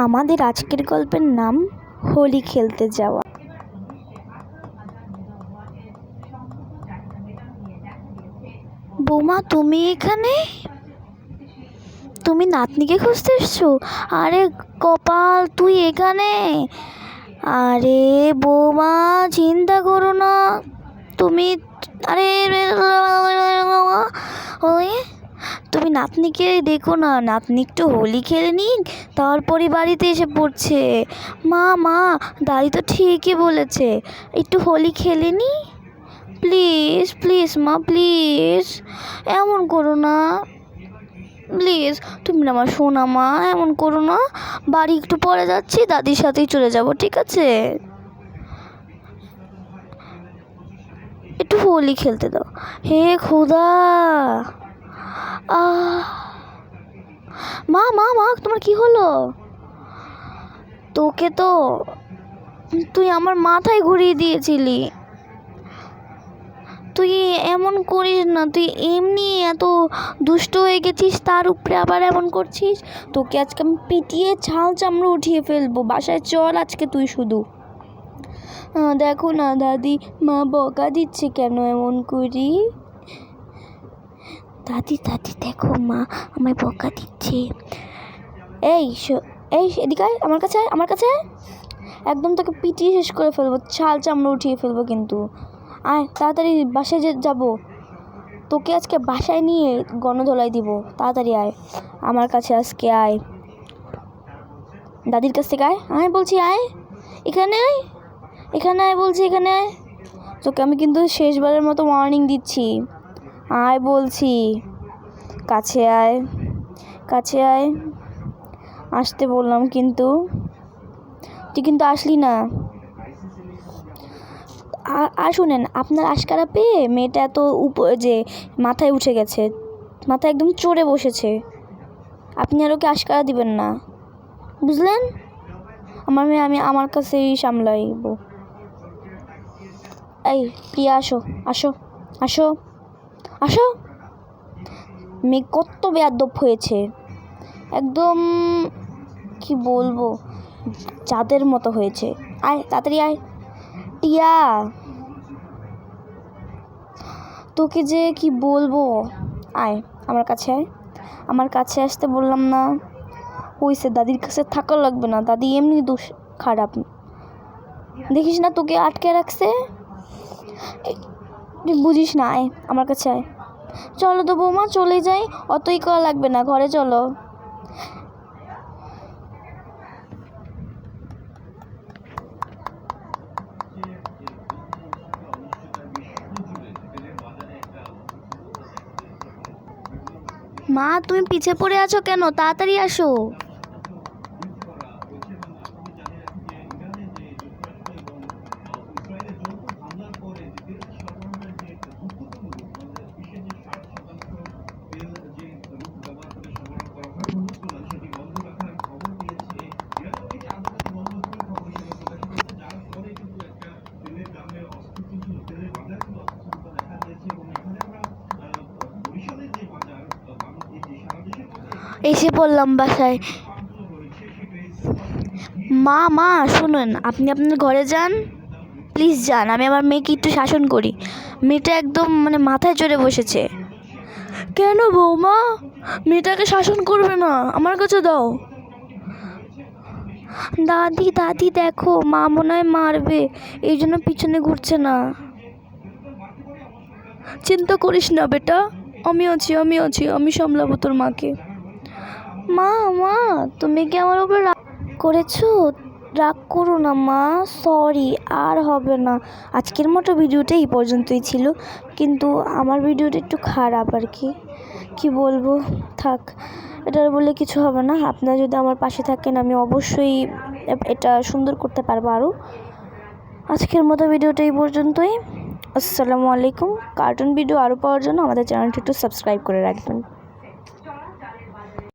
আমাদের আজকের গল্পের নাম হোলি খেলতে যাওয়া। বৌমা, তুমি এখানে? তুমি নাতনিকে খুঁজতে এসছো? আরে কপাল, তুই এখানে? আরে বৌমা, চিন্তা করো না। তুমি আরে তুমি নাতনিকে দেখো না, নাতনি একটু হোলি খেলে নিক, তারপরে বাড়িতে এসে পড়ছে। মা দাদি তো ঠিকই বলেছে, একটু হোলি খেলে নি। প্লিজ প্লিজ মা, প্লিজ এমন করো না, প্লিজ। তুমি না আমার শোনা মা, এমন করো না। বাড়ি একটু পরে যাচ্ছি, দাদির সাথেই চলে যাব, ঠিক আছে? একটু হোলি খেলতে দাও। হে খোদা। মা মা মা, তোমার কি হলো? তোকে তো তুই আমার মাথায় ঘুরিয়ে দিয়েছিলি। তুই এমন করিস না, তুই এমনি এত দুষ্ট হয়ে গেছিস, তার উপরে আবার এমন করছিস। তোকে আজকে আমি পিটিয়ে ছাল চামড়া উঠিয়ে ফেলবো। বাসায় চল আজকে তুই শুধু। দেখো না দাদি, মা বকা দিচ্ছে কেন এমন করি। দাদি দাদি দেখো, মা আমায় বকা দিচ্ছে। এই এদিকে আয়, আমার কাছে আয়, আমার কাছে আয়। একদম তোকে পিটিয়ে শেষ করে ফেলবো, ছাল চামড়া উঠিয়ে ফেলবো কিন্তু। আয় তাড়াতাড়ি, বাসায় যাবো। তোকে আজকে বাসায় নিয়ে গণধোলাই দিব। তাড়াতাড়ি আয় আমার কাছে, আজকে আয়। দাদির কাছ থেকে আয়, আয় বলছি, আয় এখানে, আয় এখানে, আয় বলছি, এখানে আয়। তোকে আমি কিন্তু শেষবারের মতো ওয়ার্নিং দিচ্ছি, আয় বলছি। কাছে আয়, কাছে আয়। আসতে বললাম কিন্তু, তুই কিন্তু আসলি না। আর শুনেন, আপনার আশকারা পেয়ে মেয়েটা এত যে মাথায় উঠে গেছে, মাথায় একদম চড়ে বসেছে। আপনি আর ওকে আশকারা দিবেন না, বুঝলেন? আমার মেয়ে আমি আমার কাছেই সামলাইব। এই প্রিয়া, আসো আসো আসো আসো। মেয়ে কত বেয়াদব হয়েছে, একদম কি বলবো, চাঁদের মতো হয়েছে। আয় তাড়াতাড়ি আয়। টিয়া, তোকে যে কি বলবো, আয় আমার কাছে আয়। আমার কাছে আসতে বললাম না? হইছে, দাদির কাছে থাকা লাগবে না, দাদি এমনি দোষ খারাপ। দেখিস না তোকে আটকে রাখছে, তুই বুঝিস না। আয় আমার কাছে আয়। চলো তো বৌমা, চলে যাই, অতই করা লাগবে না, ঘরে চলো। মা, তুমি পিছে পড়ে আছো কেন? তাড়াতাড়ি আসো। এসে পড়লাম বাসায়। মা শুনুন, আপনি আপনার ঘরে যান, প্লিজ যান। আমি আমার মেয়েকে একটু শাসন করি। মেয়েটা একদম মাথায় চড়ে বসেছে। কেন বৌমা, মেয়েটাকে শাসন করবে না? আমার কাছে দাও। দাদি দাদি দেখো, মা মনে হয় মারবে, এই জন্য পিছনে ঘুরছে না। চিন্তা করিস না বেটা, আমি আছি, আমি সামলাবো তোর মাকে। মা তুমি কি আমার উপর রাগ করেছো? রাগ করো না মা, সরি, আর হবে না। আজকের মতো ভিডিওটা এই পর্যন্তই ছিল, কিন্তু আমার ভিডিওটা একটু খারাপ আর কি বলবো, থাক, এটা বলে কিছু হবে না। আপনারা যদি আমার পাশে থাকেন, আমি অবশ্যই এটা সুন্দর করতে পারবো আরও। আজকের মতো ভিডিওটা এই পর্যন্তই। আসসালামু আলাইকুম। কার্টুন ভিডিও আরও পাওয়ার জন্য আমাদের চ্যানেলটি একটু সাবস্ক্রাইব করে রাখবেন।